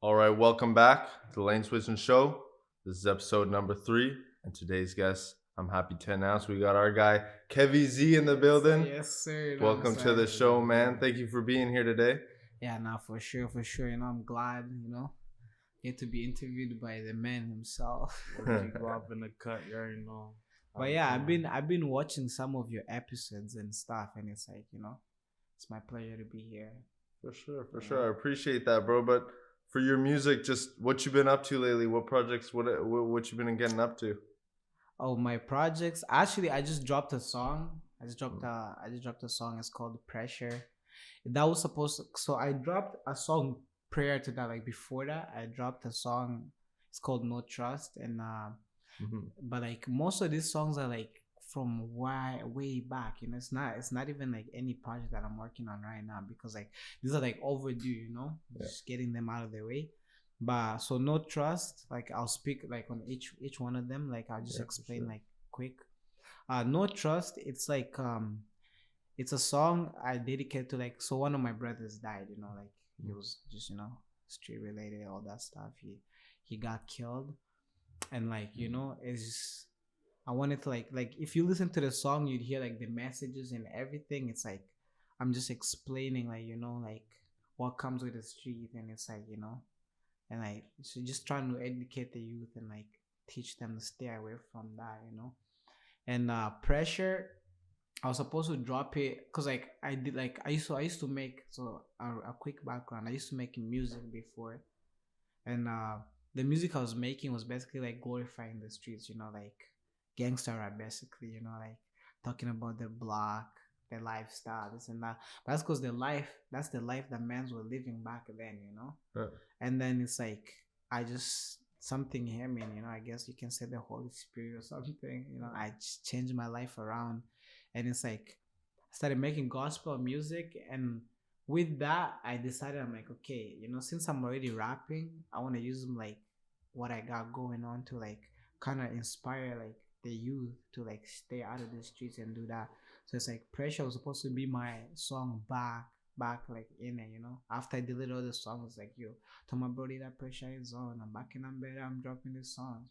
All right, welcome back to the Lane Switching Show. This is episode number 3, and today's guest, I'm happy to announce we got our guy KeviZ in the building. Yes, sir. Welcome to the show, man. Thank you for being here today. Yeah, now for sure, for sure. I'm glad, get to be interviewed by the man himself. You go up in the cut, you already know. But yeah, I've been watching some of your episodes and stuff, and it's like, it's my pleasure to be here. For sure. I appreciate that, bro. But for your music, just what you been up to lately? What projects? What you been getting up to? Oh, my projects. Actually, I just dropped a song. I just dropped a song. It's called Pressure. That was supposed to, so I dropped a song prior to that, like before that I dropped a song. It's called No Trust, and but like most of these songs are like from way back, it's not even like any project that I'm working on right now, because like these are like overdue, just getting them out of the way. But so No Trust, like I'll speak like on each one of them, like I'll just explain like quick. No Trust, it's a song I dedicate to, like, so one of my brothers died, like he was just, street related, all that stuff. He got killed, and like, it's just, I wanted to like if you listen to the song, you'd hear like the messages and everything. It's like I'm just explaining, like, like what comes with the street, and it's like, and like, so just trying to educate the youth and like teach them to stay away from that, and Pressure, I was supposed to drop it because like I did, like I used to make, so a quick background. I used to make music before, and the music I was making was basically like glorifying the streets, like gangster rap, basically, like talking about the block, the lifestyle, this and that. But that's because that's the life that mans were living back then, Right. And then it's like I just, something hit me, I guess you can say the Holy Spirit or something, I just changed my life around, and it's like I started making gospel music, and with that I decided, I'm like, okay, since I'm already rapping, I want to use them, like what I got going on, to like kind of inspire like the youth to like stay out of the streets and do that. So it's like Pressure was supposed to be my song back like in it, after I deleted all the songs, like, yo, to my brody, that pressure is on, I'm back and I'm better, I'm dropping these songs,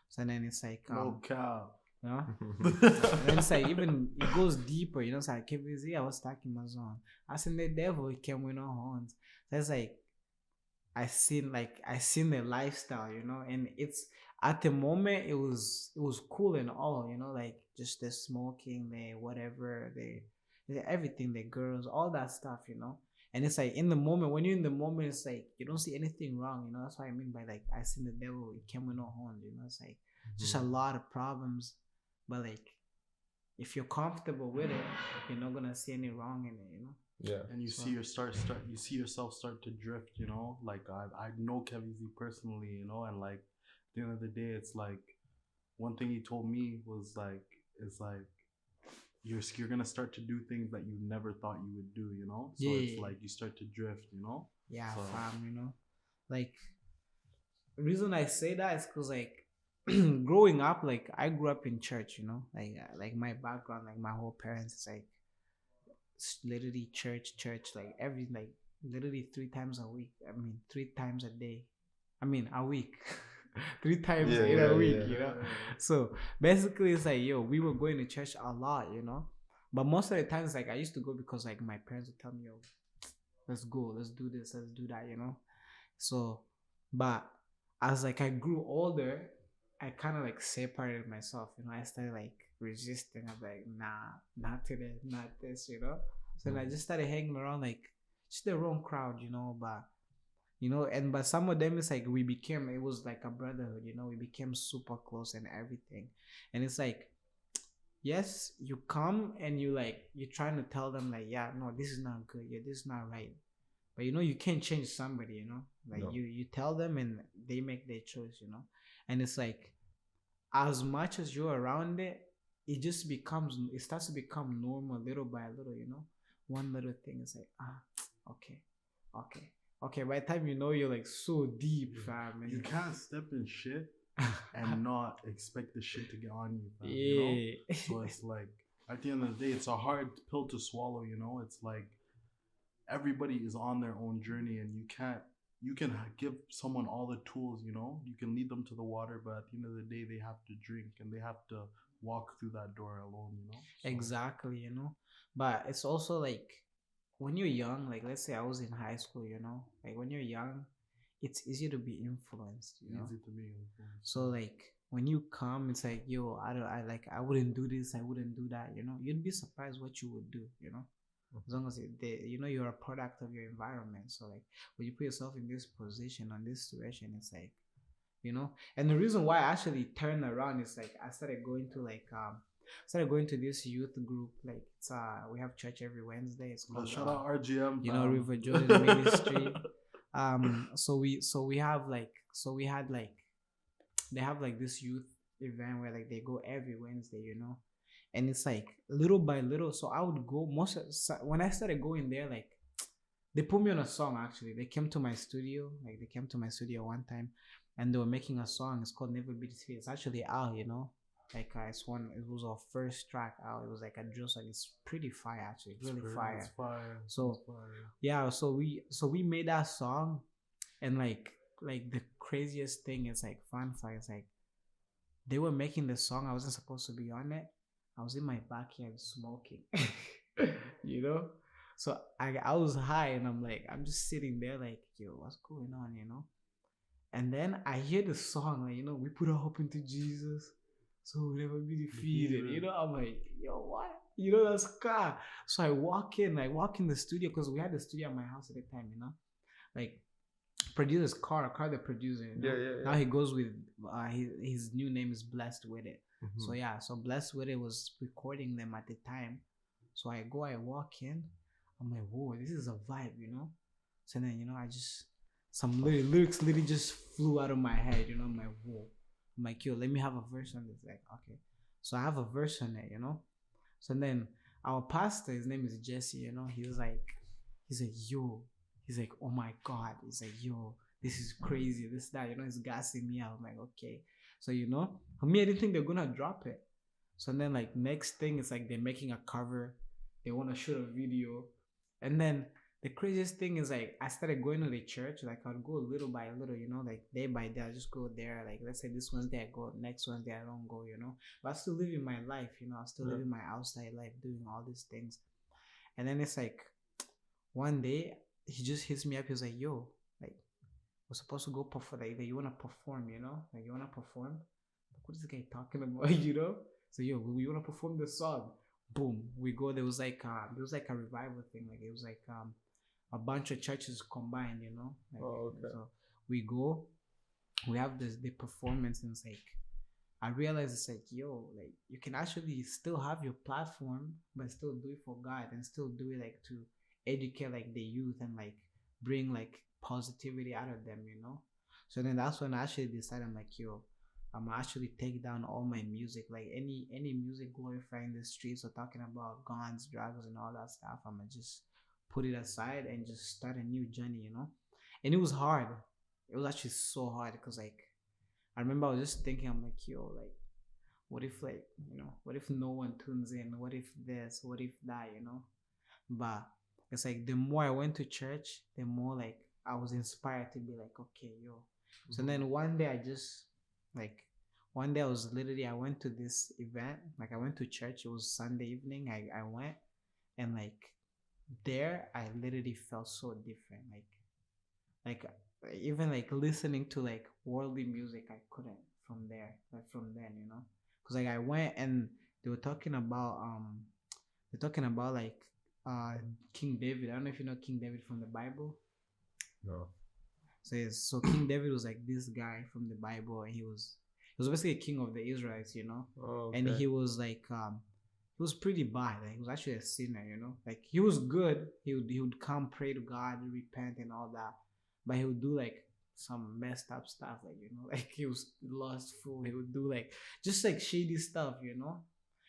so then it's like no cow. you know and then it's like, even it goes deeper, it's like KeviZ, I was stuck in my zone, I seen the devil, he came with no horns. So it's like I seen the lifestyle, and it's, at the moment, it was cool and all, like just the smoking, the whatever, the everything, the girls, all that stuff, and it's like, in the moment, when you're in the moment, it's like you don't see anything wrong, that's what I mean by like I seen the devil, it came with no horns, it's like just a lot of problems, but like if you're comfortable with it, you're not gonna see any wrong in it, Yeah. And you see you see yourself start to drift, like I know KeviZ personally, and like at the end of the day, it's like one thing he told me was like, it's like you're gonna start to do things that you never thought you would do, so it's like you start to drift, Yeah, so, fam, like, the reason I say that is because like growing up, like I grew up in church, like my background, like my whole parents is like literally church, like every, like literally 3 times a week. I mean, 3 times a day. I mean, a week. 3 times in a week, So basically, it's like, yo, we were going to church a lot, But most of the times, like I used to go because like my parents would tell me, yo, let's go, let's do this, let's do that, So, but as like I grew older, I kind of like separated myself, I started like resisting. I'm like, nah, not today, not this, So then I just started hanging around like just the wrong crowd, but but some of them, it's like it was like a brotherhood, we became super close and everything. And it's like, yes, you come and you're trying to tell them like, yeah, no, this is not good, yeah, this is not right. But you can't change somebody, like No. you tell them and they make their choice, And it's like, as much as you're around it, it starts to become normal little by little, One little thing is like, okay, okay, okay. By the time you're like so deep, fam. you can't step in shit and not expect the shit to get on you, fam, Yeah. So it's like, at the end of the day, it's a hard pill to swallow, It's like everybody is on their own journey, and you can give someone all the tools, you know, you can lead them to the water, but at the end of the day, they have to drink and they have to walk through that door alone, you know. So, Exactly, you know. But it's also like when you're young, like let's say I was in high school, you know, like when you're young, it's easy to be influenced, you know. easy to be influenced. So like when you come, it's like, yo, I wouldn't do this, I wouldn't do that, you know. You'd be surprised what you would do, you know. As long as you know you're a product of your environment. So like when you put yourself in this position on this situation, it's like, you know. And the reason why I actually turned around is like I started going to this youth group. Like it's we have church every Wednesday. It's called Shout out RGM, you know, fam. River Jordan Ministry. So we have like so we had like they have like this youth event where like they go every Wednesday, you know. And it's like little by little. So I would go when I started going there, like they put me on a song. Actually, they came to my studio. Like they came to my studio one time, and they were making a song. It's called Never Be Defeated. It's actually out, you know. Like it's one. It was our first track out. It was like a drill song. It's pretty fire, actually. It's really fire. It's fire. So It's fire. yeah, so we made that song, and like the craziest thing is like fun fact is like they were making the song. I wasn't supposed to be on it. I was in my backyard smoking, you know. So I was high and I'm just sitting there like, yo, what's going on, you know? And then I hear the song, like, you know, we put our hope into Jesus, so we'll never be defeated. You know, I'm like, yo, what? You know, that's car. So I walk in the studio because we had the studio at my house at the time, you know, like producer's car the producer, you know? Yeah. Now he goes with his new name is Blessed With It. Mhm. So yeah, so Blessed With It was recording them at the time. So I walk in, I'm like, whoa, this is a vibe, you know? So then, you know, I just some lyrics literally just flew out of my head, you know. I'm like, whoa. I'm like, yo, let me have a verse on this. Like, okay. So I have a verse on it, you know. So then our pastor, his name is Jesse, you know, he's like, yo, he's like, oh my God. He's like, yo, this is crazy, this, that, you know, he's gassing me out. I'm like, okay. So, you know, for me, I didn't think they're gonna drop it. So then like next thing is like they're making a cover, they want to shoot a video. And then the craziest thing is like I started going to the church. Like I'd go little by little, you know, like day by day. I just go there. Like let's say this Wednesday I go, next Wednesday I don't go, you know. But I still living my life, you know. I still living my outside life, doing all these things. And then it's like one day he just hits me up. He was like, "Yo, like we're supposed to go perform. Like you wanna perform, you know? Like you wanna perform? Like, what is this guy talking about, you know? So yo, we wanna perform this song." Boom, we go. There was like a revival thing. Like it was like a bunch of churches combined, you know. Like, okay. So we go, we have the performance, and it's like I realized it's like, yo, like you can actually still have your platform, but still do it for God and still do it like to educate like the youth and like bring like positivity out of them, you know. So then that's when I actually decided, I'm like, yo, I'm actually take down all my music, like any music glorifying the streets or talking about guns, drugs, and all that stuff. I'ma just put it aside and just start a new journey, you know. And it was hard. It was actually so hard because like I remember I was just thinking, I'm like, yo, like what if like you know, what if no one tunes in? What if this? What if that? You know. But it's like the more I went to church, the more like I was inspired to be like, okay, yo. So then one day I just like one day I was literally I went to this event, like I went to church, it was Sunday evening. I went and like there I literally felt so different. Like even like listening to like worldly music I couldn't from there, like from then, you know. Because like I went and they were talking about like uh King David. I don't know if you know King David from the Bible. No. So yes, so King David was like this guy from the Bible, and he was basically a king of the Israelites, you know. Oh, okay. And he was like he was pretty bad. Like he was actually a sinner, you know. Like he was good. He would come pray to God, repent and all that. But he would do like some messed up stuff, like you know, like he was lustful. He would do like just like shady stuff, you know.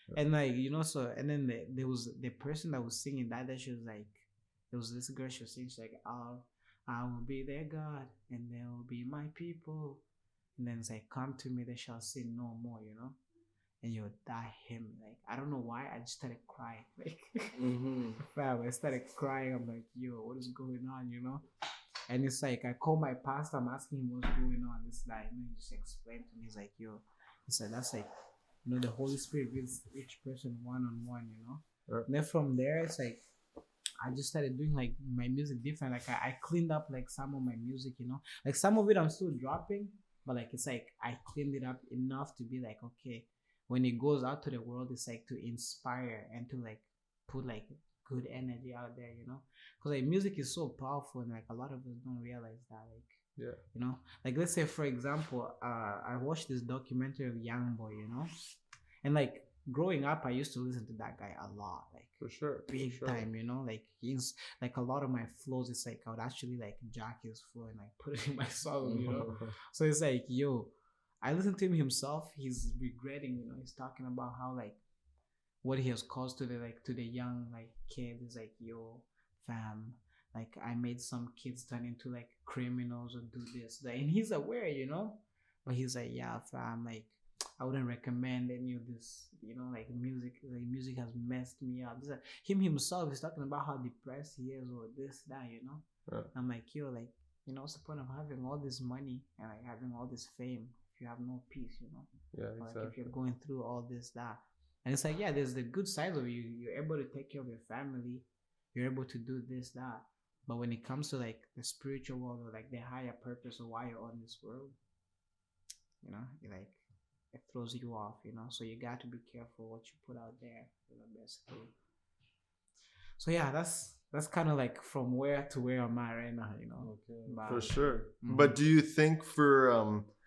Yeah. And like you know, so and then there was the person that was singing that she was like, there was this girl, she was singing, she's like, I will be their God and they will be my people. And then it's like, come to me, they shall sin no more, you know. And yo, that him, like I don't know why, I just started crying, like Mm-hmm. fam, I started crying. I'm like, yo, what is going on, you know? And it's like I call my pastor, I'm asking him what's going on. This that, he just explained to me. He's like, yo, he said that's like, the Holy Spirit gives each person one on one. Right. And then from there, it's like I just started doing like my music different. Like I cleaned up like some of my music. Like some of it I'm still dropping, but like it's like I cleaned it up enough to be like, okay, when it goes out to the world, it's like to inspire and to like put like good energy out there. Because like music is so powerful and like a lot of us don't realize that. Like, Yeah. like let's say for example, I watched this documentary of Young Boy. And like growing up, I used to listen to that guy a lot, like For sure. big time. Like he's like a lot of my flows. It's like I would actually like jack his flow and like put it in my song. So it's like, yo, I listen to him himself. He's regretting. He's talking about how like what he has caused to the young like kids. Is like, yo, fam, like I made some kids turn into like criminals or do this, like, and he's aware. But he's like, yeah, fam, like I wouldn't recommend any of this, like music. Like music has messed me up. This, him himself is talking about how depressed he is or this, that. Yeah. I'm like, yo, like, what's the point of having all this money and like having all this fame if you have no peace. Yeah, Or, exactly. like if you're going through all this, that. And it's like, yeah, there's the good side of you. You're able to take care of your family. You're able to do this, that. But when it comes to like the spiritual world or like the higher purpose of why you're on this world, like it throws you off. So you got to be careful what you put out there, basically. So yeah, that's kind of like from where to where I'm at right now. Okay. But, For sure. Mhm. But do you think for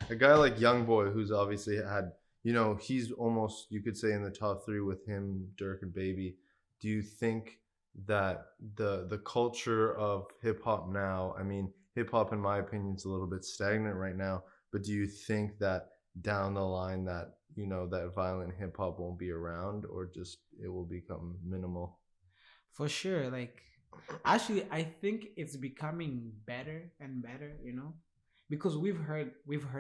a guy like Young Boy, who's obviously had, he's almost, you could say, in the top three with him, Dirk, and Baby. Do you think that the culture of hip hop now, I mean, hip hop in my opinion is a little bit stagnant right now, but do you think that down the line that, that violent hip hop won't be around, or just it will become minimal? For sure, like actually I think it's becoming better and better. Because we've heard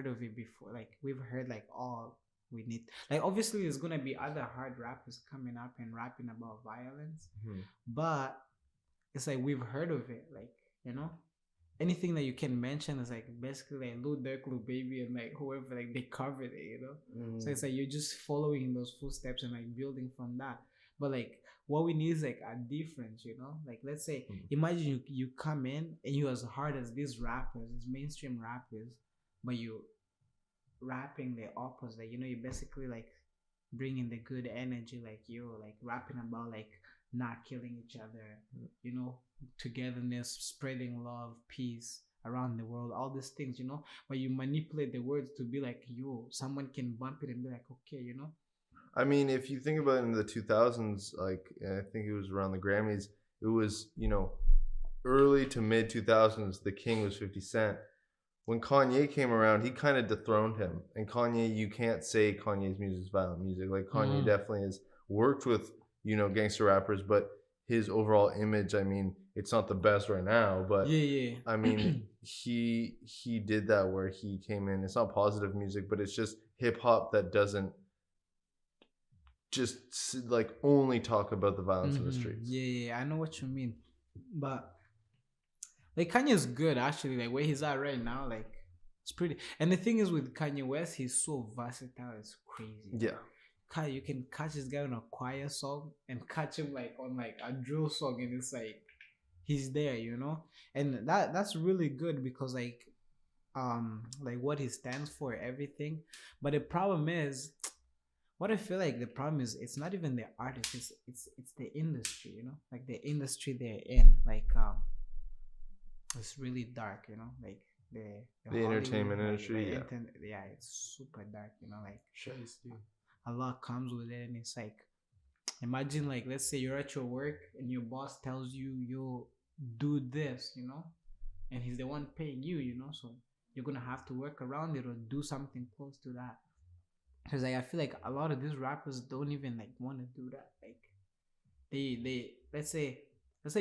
of it before. Like we've heard like all we need. Like obviously there's gonna be other hard rappers coming up and rapping about violence, Hmm. but it's like we've heard of it. Like, anything that you can mention is like basically like Lil Durk, Lil Baby, and like whoever, like they covered it. So it's like you're just following those footsteps and like building from that. But like what we need is like a difference. Like let's say imagine you come in and you as hard as these rappers, these mainstream rappers, but you rapping the opposite. You basically like bringing the good energy, like you like rapping about like not killing each other, togetherness, spreading love, peace around the world, all these things. But you manipulate the words to be like, someone can bump it and be like, okay. I mean, if you think about it in the 2000s, like I think it was around the Grammys, it was, early to mid 2000s, the king was 50 Cent. When Kanye came around, he kind of dethroned him. And Kanye, you can't say Kanye's music is violent music. Like Kanye definitely has worked with, gangster rappers, but his overall image, I mean, it's not the best right now, but Yeah. I mean, he did that where he came in. It's not positive music, but it's just hip hop that doesn't just like only talk about the violence in the streets. Yeah, I know what you mean. But like Kanye's good actually, like where he's at right now, like it's pretty. And the thing is with Kanye West, he's so versatile, it's crazy. Yeah. You can catch this guy on a choir song and catch him like on like a drill song, and it's like he's there. And that's really good because like what he stands for, everything. But the problem is, what I feel like the problem is, it's not even the artist, it's the industry. Like the industry they're in, like it's really dark. Like the entertainment Hollywood, industry, yeah. yeah, it's super dark. Like Shiesty. a lot comes with it, and it's like, imagine like let's say you're at your work and your boss tells you do this. And he's the one paying you. So you're gonna have to work around it or do something close to that. Because like I feel like a lot of these rappers don't even like want to do that. Like they let's say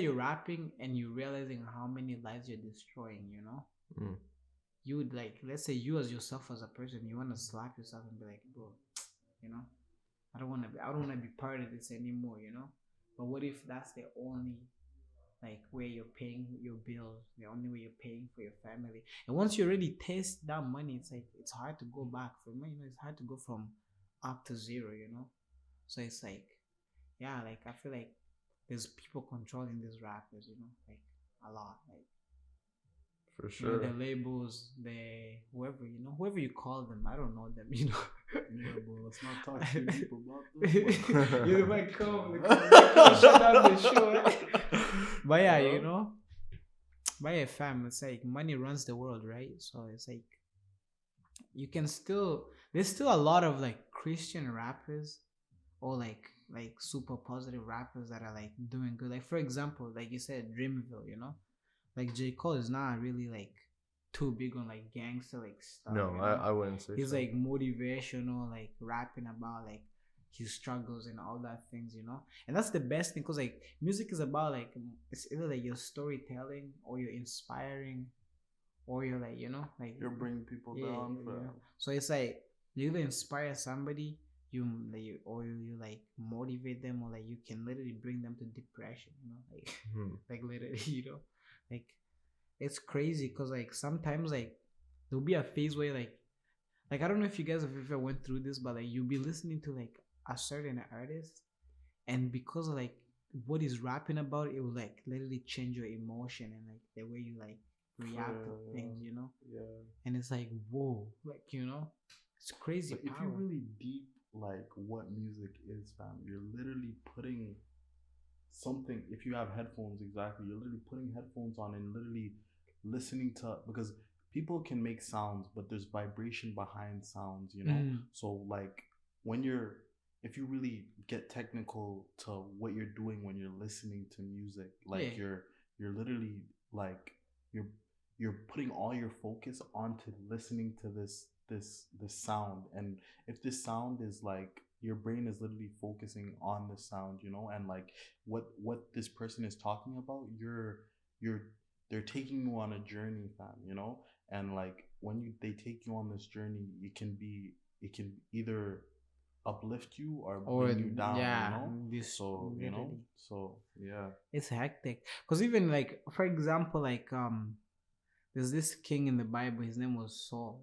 you're rapping and you're realizing how many lives you're destroying. You would like, let's say you as yourself as a person, you want to slap yourself and be like, bro, you know I don't want to be part of this anymore. But what if that's the only like where you're paying your bills, the only way you're paying for your family. And once you already taste that money, it's like it's hard to go back from it. It's hard to go from up to zero. So it's like, yeah, like I feel like there's people controlling these rappers, like a lot. Like For the sure. labels, the whoever you call them, I don't know them. Yeah, bro. Let's not talk too deep about this. You might come shut down the show. But yeah, but yeah, fam, it's like money runs the world, right? So it's like you can still there's still a lot of like Christian rappers or like super positive rappers that are like doing good. Like for example, like you said, Dreamville. Like J. Cole is not really like too big on like gangster like stuff. No, I wouldn't say He's so. like motivational, like rapping about like his struggles and all that things. And that's the best thing because like music is about like it's either like your storytelling or you're inspiring or you're like You're bringing people yeah, down, yeah. fam. So it's like you either inspire somebody, or you like motivate them, or like you can literally bring them to depression. Like like literally. Like it's crazy because like sometimes like there'll be a phase where like I don't know if you guys have ever went through this, but like you'll be listening to like a certain artist, and because of like what he's rapping about, it will like literally change your emotion and like the way you like react to things. Yeah. And it's like whoa, like it's crazy But if power. you really deep like what music is, fam, you're literally putting something. If you have headphones, exactly, you're literally putting headphones on and literally listening to, because people can make sounds, but there's vibration behind sounds. So like when you're if you really get technical to what you're doing when you're listening to music, like Yeah. you're literally like you're you're putting all your focus onto listening to this sound. And if this sound is like your brain is literally focusing on the sound, and like what this person is talking about, you're they're taking you on a journey, fam. And like when they take you on this journey, it can either uplift you or Or bring you down, yeah, this so literally. so yeah. It's hectic because even like for example like there's this king in the Bible, his name was Saul.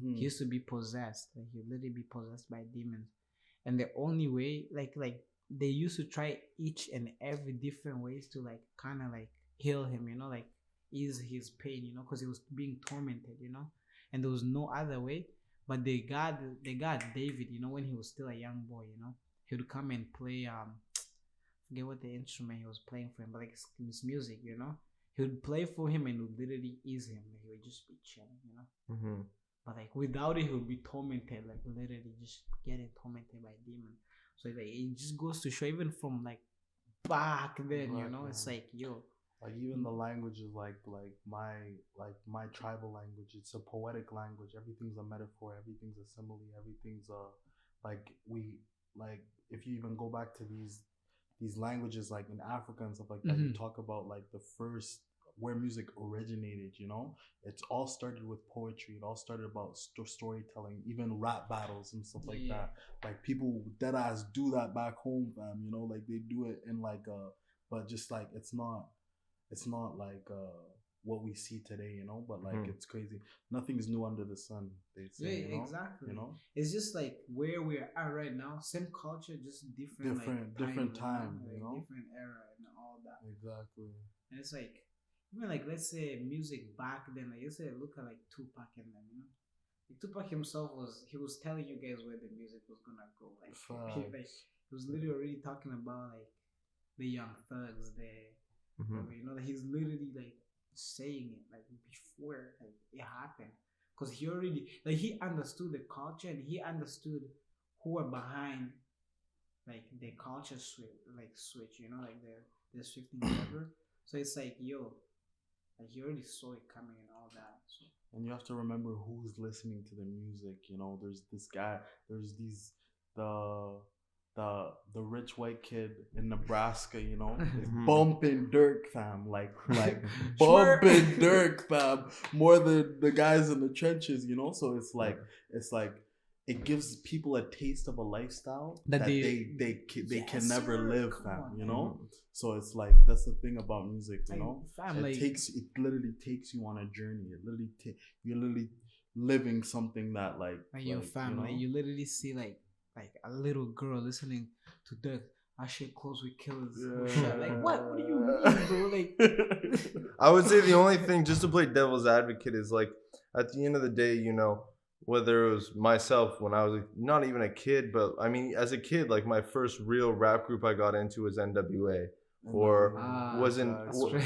He used to be possessed, like he would literally be possessed by demons. And the only way like they used to try each and every different ways to like kind of like heal him, like ease his pain, because he was being tormented. And there was no other way. But they got David, when he was still a young boy. He would come and play forget what the instrument he was playing for him, but like his music. He would play for him and would literally ease him. Like, he would just be chilling. But like without it, he would be tormented, like literally just getting tormented by demons. So like it just goes to show, even from like back then, it's like yo. Like even the language is like my tribal language. It's a poetic language. Everything's a metaphor. Everything's a simile. Everything's a like we like if you even go back to these languages like in Africa and stuff like that, you talk about like the first where music originated. It's all started with poetry. It all started about storytelling, even rap battles and stuff like that. Like people dead ass do that back home, fam. Like they do it in like but just like it's not like what we see today, but like it's crazy. Nothing's new under the sun, they say. Exactly. It's just like where we're at right now, same culture, just different time, different era and all that. Exactly. And it's like even like let's say music back then, like you say look at like Tupac and them. Like Tupac himself he was telling you guys where the music was gonna go. Like he was literally already talking about like the Young Thugs, he's literally like saying it like before like it happened, because he already like he understood the culture and he understood who were behind like the culture switch, like the shifting whatever. So it's like yo, like he already saw it coming and all that. So. And you have to remember who's listening to the music. There's this guy. There's these the rich white kid in Nebraska, is bumping Dirk, fam, like bumping Dirk, fam, more than the guys in the trenches. So it's like it gives people a taste of a lifestyle That that they- they Yes, can never sir. live, Come fam. on, You man. know, so it's like that's the thing about music. You Like, know, fam, it like- it literally takes you on a journey. It literally you're literally living something that like your like, family, you know? you literally see like a little girl listening to the "I shit close with killers." Shit. Like what do you mean, bro? Like I would say the only thing, just to play devil's advocate, is like at the end of the day, you know, whether it was myself when I was not even a kid, but I mean, as a kid, like my first real rap group I got into was NWA, or wasn't, that's true.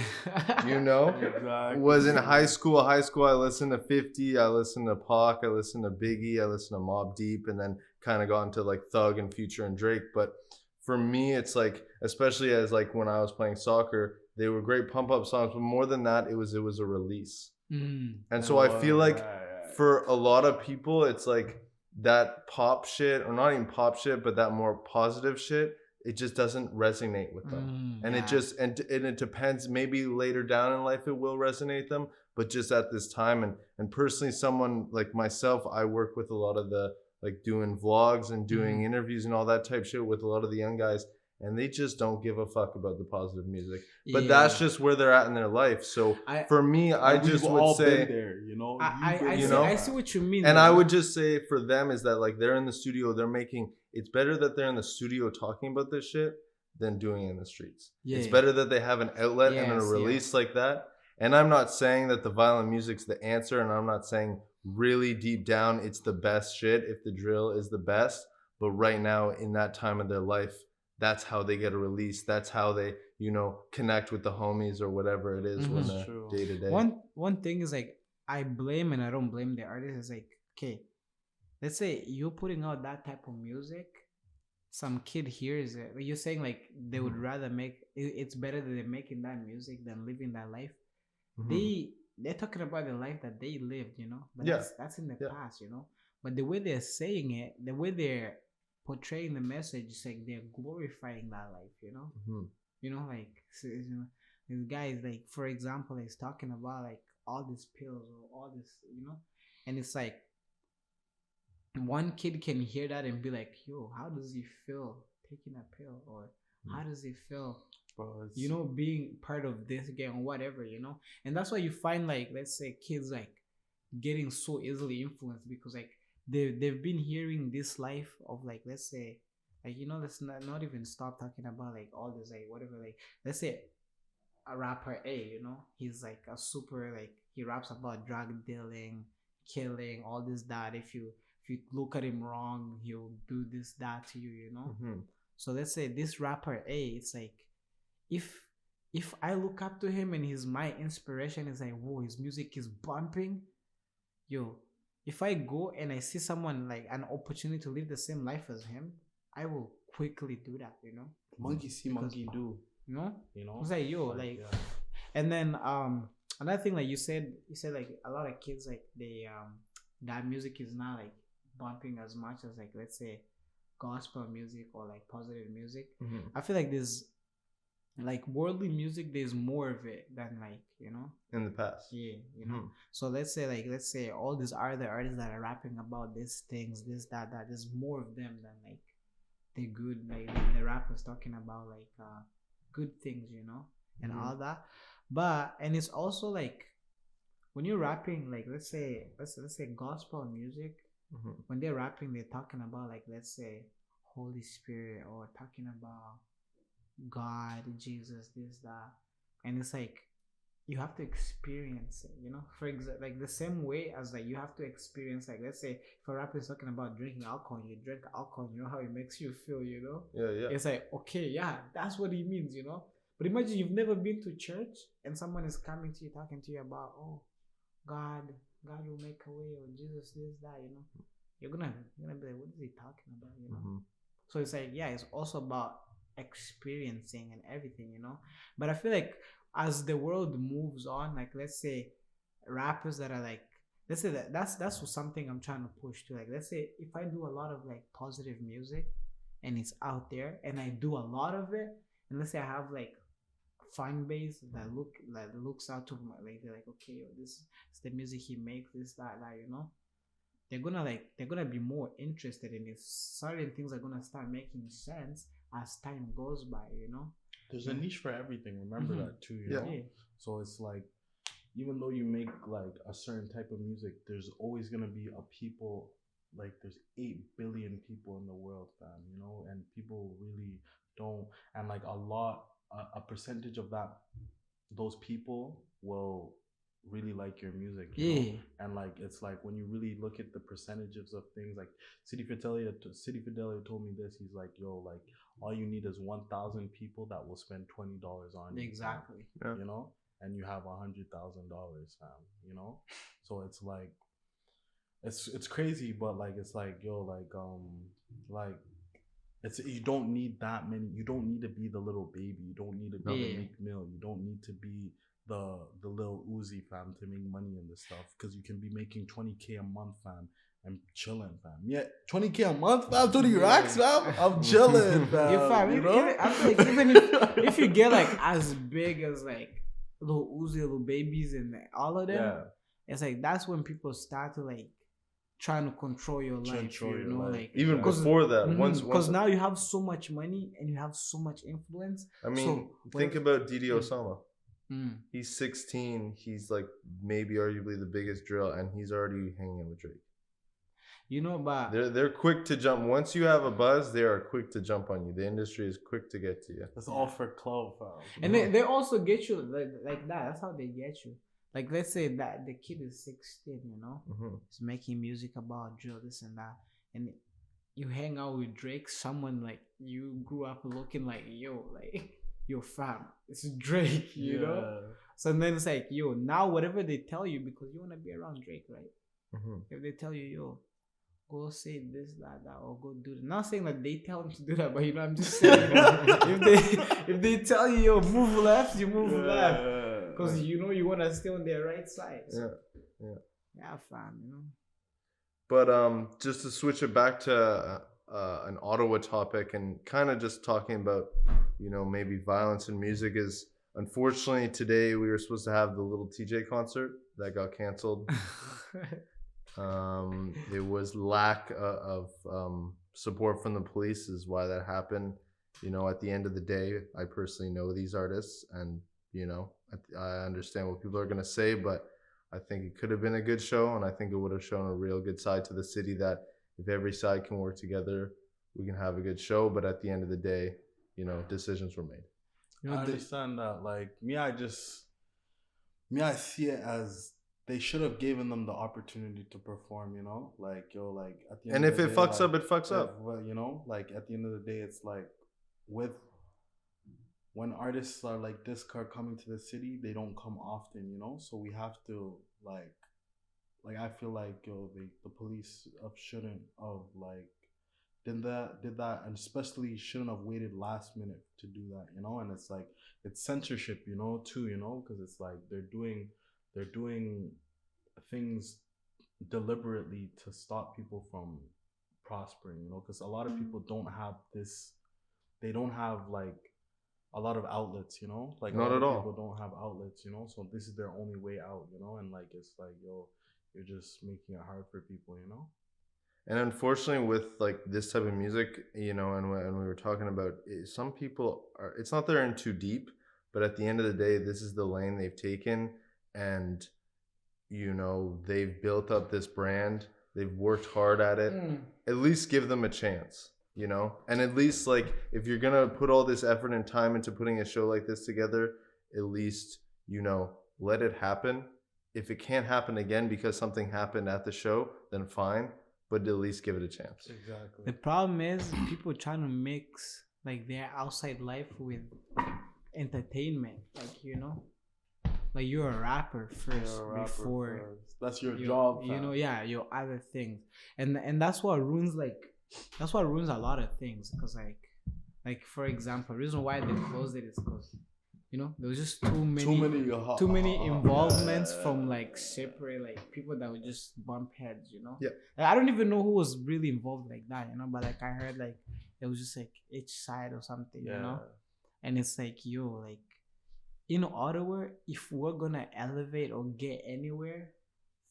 you know, Exactly. was in high school. High school, I listened to 50, I listened to Pac, I listened to Biggie, I listened to Mobb Deep, and then kind of got into like Thug and Future and Drake. But for me, it's like, especially as like when I was playing soccer, they were great pump up songs, but more than that, it was a release. And so I feel like for a lot of people, it's like that pop shit, or not even pop shit, but that more positive shit, it just doesn't resonate with them. And yeah. it just, and it depends, maybe later down in life it will resonate them, but just at this time. And personally, someone like myself, I work with a lot of the, like doing vlogs and doing interviews and all that type shit with a lot of the young guys, and they just don't give a fuck about the positive music. But that's just where they're at in their life. So for me, I just we've would all say, been there, you know. I see what you mean. and I would just say for them is that like they're in the studio, they're making, it's better that they're in the studio talking about this shit than doing it in the streets. It's better that they have an outlet and a release like that. And I'm not saying that the violent music's the answer, and I'm not saying really deep down it's the best shit if the drill is the best. But right now, in that time of their life, that's how they get a release. That's how they, you know, connect with the homies or whatever it is when they're day to day. One thing is like, I blame and I don't blame the artist. Is like, okay, let's say you're putting out that type of music, some kid hears it. You're saying like they would rather make it's better that they're making that music than living that life. They're talking about the life that they lived, you know. But that's in the past, you know. But the way they're saying it, the way they're portraying the message, it's like they're glorifying that life, you know. You know, like you know, this guy is like, for example, he's talking about like all these pills or all this, you know, and it's like one kid can hear that and be like, yo, how does he feel taking a pill, or how does he feel, you know, being part of this game or whatever, you know. And that's why you find like, let's say, kids like getting so easily influenced because like they've been hearing this life of like, let's say, like, you know, let's not even stop talking about like all this like whatever, like let's say a rapper A, you know, he's like a super, like he raps about drug dealing, killing, all this that. If you look at him wrong, he'll do this that to you, you know. So let's say this rapper A, it's like, if I look up to him and he's my inspiration, it's like, whoa, his music is bumping, yo. If I go and I see someone like an opportunity to live the same life as him, I will quickly do that, you know. Monkey see, monkey do. You know? You know? It's like, yo, like and then another thing, like you said like a lot of kids, like they that music is not like bumping as much as like, let's say, gospel music or like positive music. I feel like there's like worldly music, there's more of it than like, you know, in the past. You know. So let's say all these other artists that are rapping about these things, this that there's more of them than like the good, like the rappers talking about like good things, you know, and all that. But and it's also like when you're rapping, like let's say gospel music, when they're rapping, they're talking about like, let's say, Holy Spirit, or talking about God, Jesus, this, that. And it's like you have to experience it, you know. For example, like the same way as like you have to experience, like let's say if a rapper is talking about drinking alcohol, you drink alcohol, you know how it makes you feel, you know. It's like, okay, yeah, that's what he means, you know. But imagine you've never been to church and someone is coming to you, talking to you about, oh, God will make a way, or Jesus this, that, you know. You're gonna be like, what is he talking about, you know? So it's like, yeah, it's also about experiencing and everything, you know. But I feel like as the world moves on, like let's say rappers that are like, let's say that's something I'm trying to push to. Like let's say if I do a lot of like positive music and it's out there and I do a lot of it, and let's say I have like fan base that looks out to my, like they're like, okay, yo, this is the music he makes, this, that, you know. they're gonna be more interested in it. Certain things are gonna start making sense as time goes by, you know. There's a niche for everything. Remember that too, you Yeah. know. So it's like, even though you make like a certain type of music, there's always gonna be a people, like there's 8 billion people in the world, fam, you know, and people really don't, and like a percentage of those people will really like your music, you know. Yeah. And like it's like when you really look at the percentages of things, like City Fidelia told me this. He's like, yo, like all you need is 1,000 people that will spend $20 on you, fam, Exactly. Yeah. you know, and you have $100,000, fam, you know. So it's like it's crazy, but like it's like, yo, like it's, you don't need that many. You don't need to be the little baby. You don't need to be the Yeah. Meek Mill. You don't need to be the Lil Uzi, fam, to make money in this stuff, because you can be making 20K a month, fam, and chilling, fam. Yeah, 20K a month, fam, 20 racks, fam. I'm chilling, fam. Yeah, fam. You know? I feel like even if you get like as big as like little Uzi, little babies, and all of them, Yeah. it's like that's when people start to like trying to control your life. Control You your know, life. like Even Yeah. before that, once because now you have so much money and you have so much influence. I mean, so think about Didi Osama. Mm. He's 16. He's like maybe arguably the biggest drill, and he's already hanging out with Drake. You know, but They're quick to jump. Once you have a buzz, they are quick to jump on you. The industry is quick to get to you. That's all for clout, fam. and they also get you like that. That's how they get you. Like let's say that the kid is 16, you know, he's making music about drill, this and that, and you hang out with Drake, someone like you grew up looking like yo fam, it's Drake, you know. So then it's like yo, now whatever they tell you, because you wanna be around Drake, right? If they tell you yo, go say this, that, or go do that. Not saying that they tell him to do that, but you know, I'm just saying, you know, if they tell you yo move left, you move left, because you know you wanna stay on their right side. So, yeah, fam, you know. But just to switch it back to an Ottawa topic and kind of just talking about, you know, maybe violence in music is, unfortunately today we were supposed to have the Lil Tjay concert that got canceled. It was lack of support from the police is why that happened. You know, at the end of the day, I personally know these artists, and you know, I understand what people are gonna say, but I think it could have been a good show, and I think it would have shown a real good side to the city, that if every side can work together, we can have a good show. But at the end of the day, you know, decisions were made. I understand that. Like I see it as they should have given them the opportunity to perform, you know? Like, yo, like at the end And of if the it day, fucks up, it fucks up. Well, you know, like at the end of the day, it's like when artists are like this are coming to the city, they don't come often, you know? So we have to like I feel like yo, the police shouldn't have like did that, and especially shouldn't have waited last minute to do that, you know. And it's like it's censorship, you know, too, you know, because it's like they're doing things deliberately to stop people from prospering, you know, because a lot of people don't have this, they don't have like a lot of outlets, you know, like Not a lot at of all. people don't have outlets, you know, so this is their only way out, you know. And like it's like yo, you're just making it hard for people, you know. And unfortunately, with like this type of music, you know, and when we were talking about it, some people are, it's not they're in too deep, but at the end of the day, this is the lane they've taken, and you know, they've built up this brand, they've worked hard at it. At least give them a chance, you know. And at least like if you're gonna put all this effort and time into putting a show like this together, at least, you know, let it happen. If it can't happen again because something happened at the show, then fine, but at least give it a chance. Exactly. The problem is people trying to mix like their outside life with entertainment, like, you know, like you're a rapper first before that's your job, you fam. know. Yeah, your other things, and that's what ruins a lot of things, because like for example, the reason why they closed it is because, you know, there was just too many involvements from like separate like people that would just bump heads, you know. Yeah. Like, I don't even know who was really involved like that, you know, but like I heard like it was just like each side or something, you know. And it's like yo, like in Ottawa, if we're gonna elevate or get anywhere,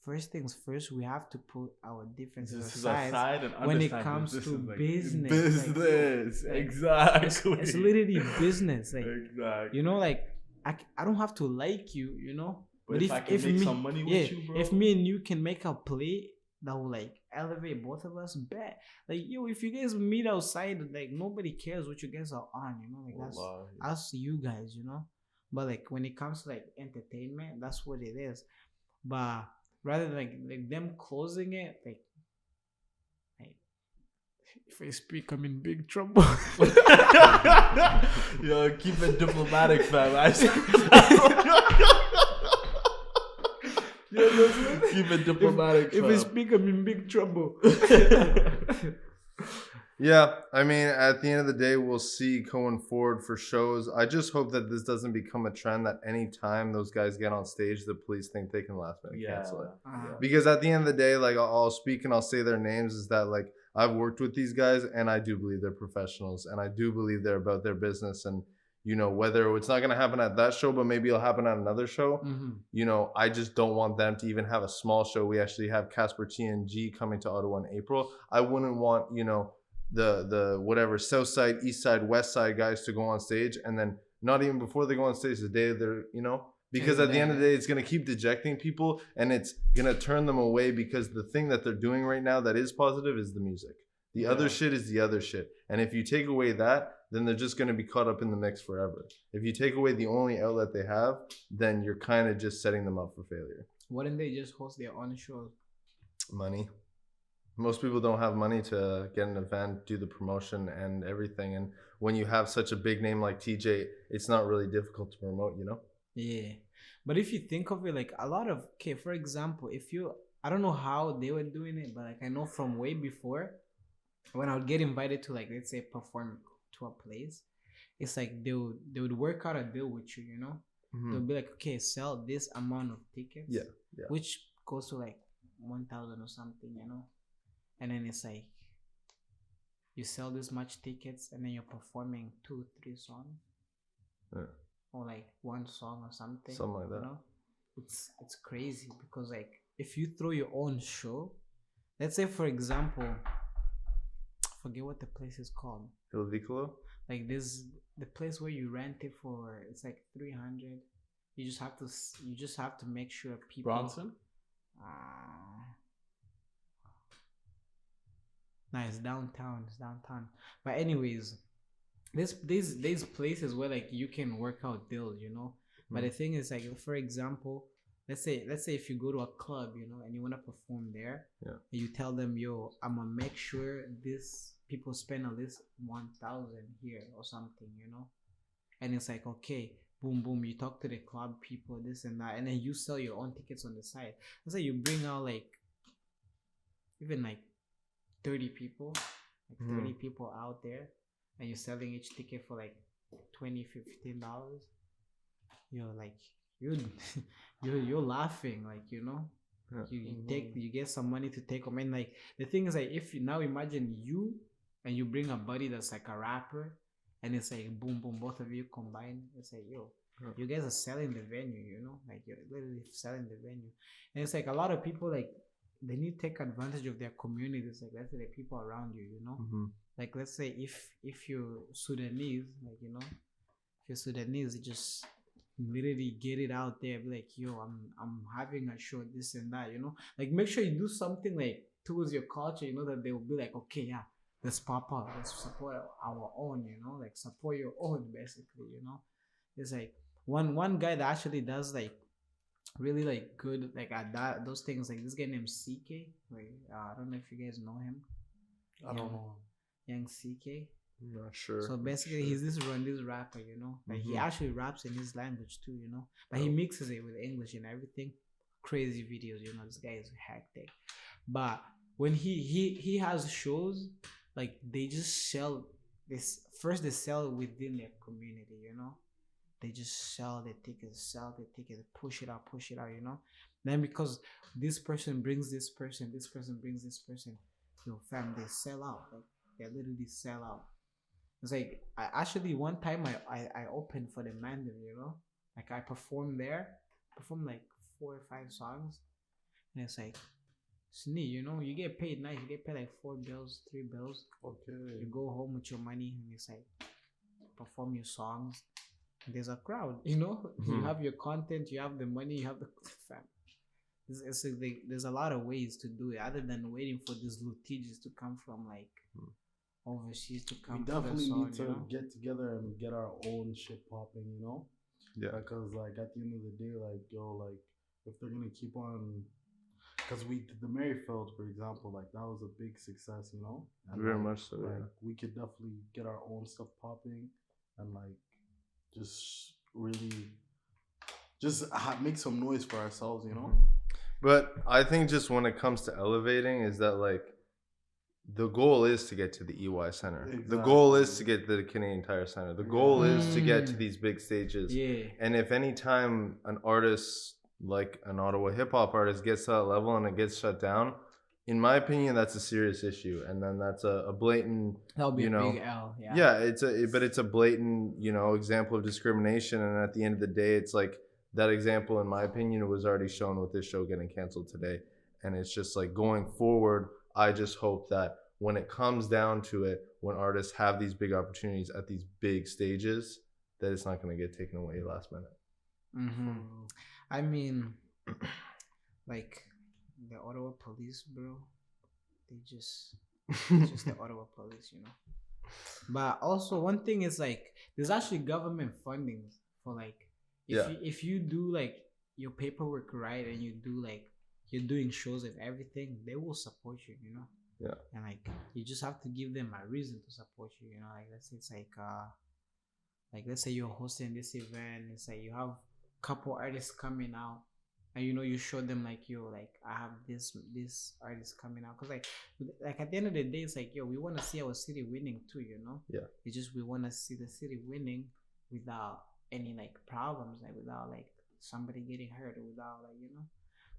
first things first, we have to put our differences This is aside aside and when it understand comes this to is like business. business, Like, exactly. it's literally business. Like, exactly. you know, like I don't have to like you, you know. But if I can make some money with you, bro, if me and you can make a play that will like elevate both of us, bet. Like, yo, if you guys meet outside, like nobody cares what you guys are on, you know. Like that's you guys, you know. But like when it comes to like entertainment, that's what it is. But rather than like them closing it, like if I speak, I'm in big trouble. Yo, keep it diplomatic, fam. Keep it diplomatic. If I speak, I'm in big trouble. Yeah, I mean, at the end of the day, we'll see going forward for shows. I just hope that this doesn't become a trend that any time those guys get on stage, the police think they can last minute cancel it. Because at the end of the day, like I'll speak and I'll say their names, is that like I've worked with these guys and I do believe they're professionals and I do believe they're about their business. And, you know, whether it's not going to happen at that show, but maybe it'll happen at another show, you know, I just don't want them to even have a small show. We actually have Casper TNG coming to Ottawa in April. I wouldn't want, you know, the whatever south side, east side, west side guys to go on stage, and then not even before they go on stage the day they're, you know, because at the end of the day it's going to keep dejecting people and it's going to turn them away, because the thing that they're doing right now that is positive is the music. The other shit is the other shit, and if you take away that, then they're just going to be caught up in the mix forever. If you take away the only outlet they have, then you're kind of just setting them up for failure. Why didn't they just host their own shows? Money. Most people don't have money to get an event, do the promotion and everything. And when you have such a big name like TJ, it's not really difficult to promote, you know? Yeah. But if you think of it, like a lot of, okay, for example, if you, I don't know how they were doing it, but like I know from way before, when I would get invited to like, let's say, perform to a place, it's like they would work out a deal with you, you know? They'll be like, okay, sell this amount of tickets. Yeah. Which goes to like 1,000 or something, you know? And then it's like you sell this much tickets and then you're performing 2-3 songs. Or like one song or something. Something like that. You know? It's crazy because like if you throw your own show, let's say for example, I forget what the place is called. Il Vicolo? Like this, the place where you rent it for, it's like 300. You just have to make sure people. Bronson? No, it's downtown. But anyways, these places where like you can work out deals, you know. But the thing is, like, for example, let's say if you go to a club, you know, and you want to perform there, and you tell them, yo, I'm gonna make sure this people spend at least 1,000 here or something, you know. And it's like, okay, boom, boom, you talk to the club people, this and that, and then you sell your own tickets on the side. Let's say you bring out like even like 30 people, like 30 people out there, and you're selling each ticket for like $15. You're like, you're laughing, like, you know. You get some money to take home. And like the thing is, like, if you now imagine you and you bring a buddy that's like a rapper, and it's like boom, boom, both of you combine, it's like, yo, you guys are selling the venue, you know, like you're literally selling the venue. And it's like a lot of people, like, they need to take advantage of their communities, like let's say the people around you, you know. Like let's say if you're Sudanese, like, you know, if you're Sudanese, you just literally get it out there, be like, yo, I'm having a show, this and that, you know. Like make sure you do something like towards your culture, you know, that they will be like, okay, yeah, let's pop up, let's support our own, you know, like support your own, basically, you know. It's like one guy that actually does like really like good like at that those things, like this guy named CK, like I don't know if you guys know him. I don't know. Young CK. I'm not sure. So basically he's this rapper, you know, like he actually raps in his language too, you know, but he mixes it with English and everything. Crazy videos, you know, this guy is hectic. But when he has shows, like they just sell this first, they sell within their community, you know. They just sell the tickets, push it out, you know. Then because this person brings this person, this person brings this person, yo fam, they sell out. Like they literally sell out. It's like I actually one time I opened for the Mandarin, you know. Like I performed there, like 4 or 5 songs. And it's like, it's neat, you know. You get paid nice. You get paid like 4 bills, 3 bills. Okay. You go home with your money, and it's like perform your songs. There's a crowd, you know. You have your content, you have the money, you have the fam. There's a lot of ways to do it other than waiting for these litigious to come from like overseas to We come to the definitely song, need to get together and get our own shit popping, you know? Yeah. Because like at the end of the day, like yo, like if they're gonna keep on, because we did the Merryfield, for example, like that was a big success, you know. And Very like, much so. like Yeah. we could definitely get our own stuff popping, and like just really just make some noise for ourselves, you know. But I think just when it comes to elevating, is that like the goal is to get to the EY Center. The goal is to get to the Canadian Tire Center. The goal is to get to these big stages. Yeah. And if any time an artist like an Ottawa hip hop artist gets to that level and it gets shut down, in my opinion, that's a serious issue. And then that's a blatant, That'll be you a know, big L. Yeah. yeah, but it's a blatant, you know, example of discrimination. And at the end of the day, it's like that example, in my opinion, was already shown with this show getting canceled today. And it's just like going forward, I just hope that when it comes down to it, when artists have these big opportunities at these big stages, that it's not going to get taken away last minute. I mean, like the Ottawa police, bro. It's just the Ottawa police, you know. But also one thing is like there's actually government funding for like if you do like your paperwork right and you do like you're doing shows and everything, they will support you, you know. Yeah. And like you just have to give them a reason to support you, you know. Like let's say it's like let's say you're hosting this event, it's like you have a couple artists coming out and you know you show them like yo, like I have this artist coming out, because like at the end of the day it's like yo, we want to see our city winning too, you know. Yeah. It's just we want to see the city winning without any like problems, like without like somebody getting hurt, or without like, you know.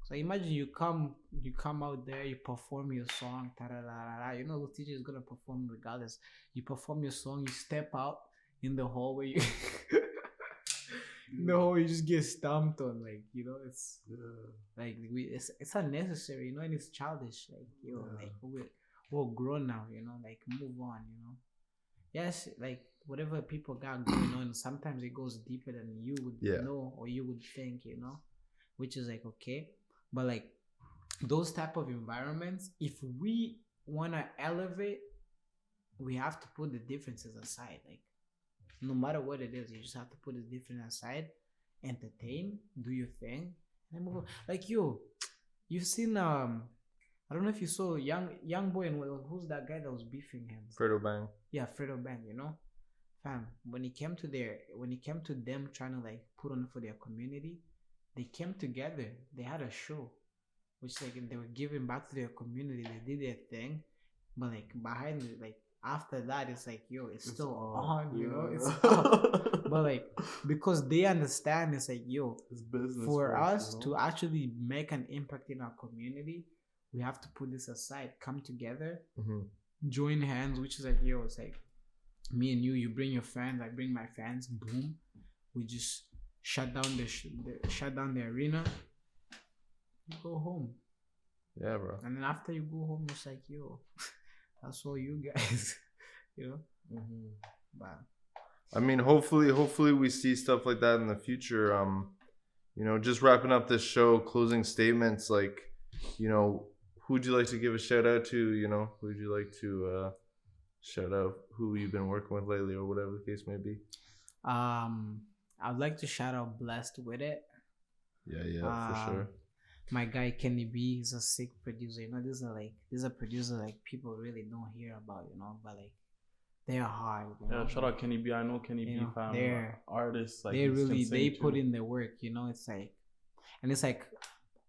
So imagine you come out there, you perform your song, you know, Lil Tjay is gonna perform regardless. You perform your song, you step out in the hallway, you in the hallway, you just get stomped on, like, you know, it's like it's unnecessary, you know, and it's childish, like yo, like we're grown now, you know, like move on, you know. Yes, like whatever people got going on, sometimes it goes deeper than you would know or you would think, you know, which is like okay. But like those type of environments, if we want to elevate, we have to put the differences aside. Like no matter what it is, you just have to put the difference aside, entertain, do your thing, and move on. Like yo, you've seen I don't know if you saw young boy, and who's that guy that was beefing him? Fredo Bang. Yeah, Fredo Bang, you know. Fam, when it came to them trying to like put on for their community, they came together. They had a show, which like they were giving back to their community. They did their thing, but like behind it, like after that, it's like yo, it's still on, you know, it's up. But like because they understand, it's like yo, it's business for us, you know? To actually make an impact in our community, we have to put this aside, come together, join hands, which is like yo, it's like me and you bring your fans, I bring my fans, boom, we just shut down the arena, you go home. Yeah, bro. And then after you go home, it's like yo, that's all you guys, you know. But I mean, hopefully we see stuff like that in the future. You know, just wrapping up this show, closing statements, like, you know, who'd you like to give a shout out to? You know, who'd you like to shout out? Who you've been working with lately, or whatever the case may be. I'd like to shout out Blessed with it. Yeah, for sure. My guy Kenny B, he's a sick producer. You know, this is a producer like people really don't hear about, you know, but like they're hard. Yeah, shout out Kenny B. I know Kenny B. Fam, they're artists. Like they put in the work. You know, it's like, and it's like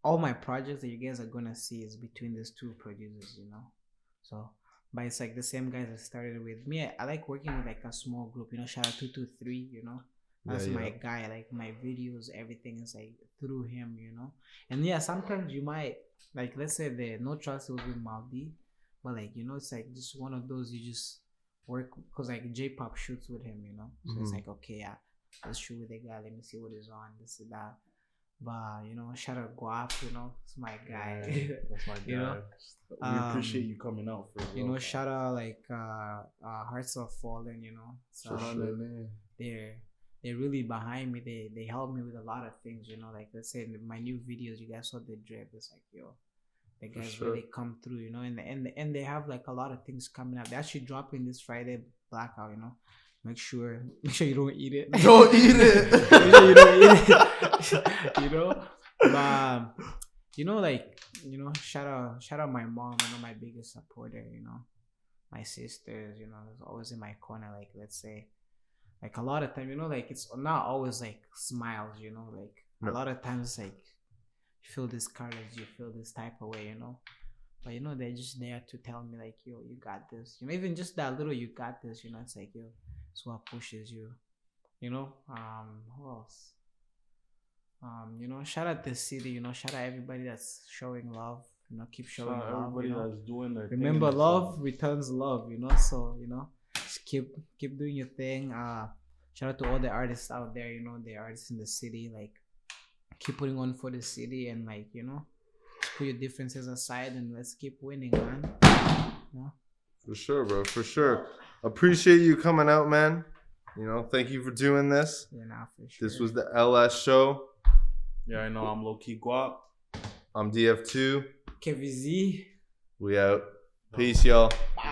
all my projects that you guys are gonna see is between these two producers. You know, so. But it's like the same guys that started with me. I like working with like a small group, you know. Shout out 223, you know. That's my guy. Like my videos, everything is like through him, you know. And yeah, sometimes you might like, let's say the No Trust was with Maldi, but like, you know, it's like just one of those you just work because like J-pop shoots with him, you know. So it's like okay, yeah, let's shoot with the guy. Let me see what is on this and that. But you know, shout out Guap, you know, it's my guy. Yeah, that's my guy. You know, We appreciate you coming out for you know, shout out like Hearts of Fallen, you know. So they're really behind me. They help me with a lot of things, you know. Like let's say in my new videos, you guys saw the drip. It's like yo, the guys really come through, you know. And they have like a lot of things coming up. They're actually dropping this Friday Blackout, you know. Make sure you don't eat it. Don't eat it. Make sure you don't eat it. You know, but you know, like you know, shout out my mom. You know, my biggest supporter. You know, my sisters. You know, is always in my corner. Like let's say. Like a lot of time, you know, like it's not always like smiles, you know, like a lot of times like you feel discouraged, you feel this type of way, you know. But you know, they're just there to tell me like, yo, you got this. You know, even just that little you got this, you know, it's like yo, it's what pushes you. You know, who else? You know, shout out the city, you know, shout out everybody that's showing love, you know, keep showing love. Everybody you know? that's doing their Remember thing, love returns love, you know, so you know. Just keep doing your thing. Shout out to all the artists out there, you know, the artists in the city. Like, keep putting on for the city and like, you know, put your differences aside and let's keep winning, man. You know? For sure, bro. For sure. Appreciate you coming out, man. You know, thank you for doing this. Yeah, nah, for sure. This was the LS show. Yeah, I know. I'm low key guap. I'm DF2. KeviZ. We out. Peace, y'all. Bye.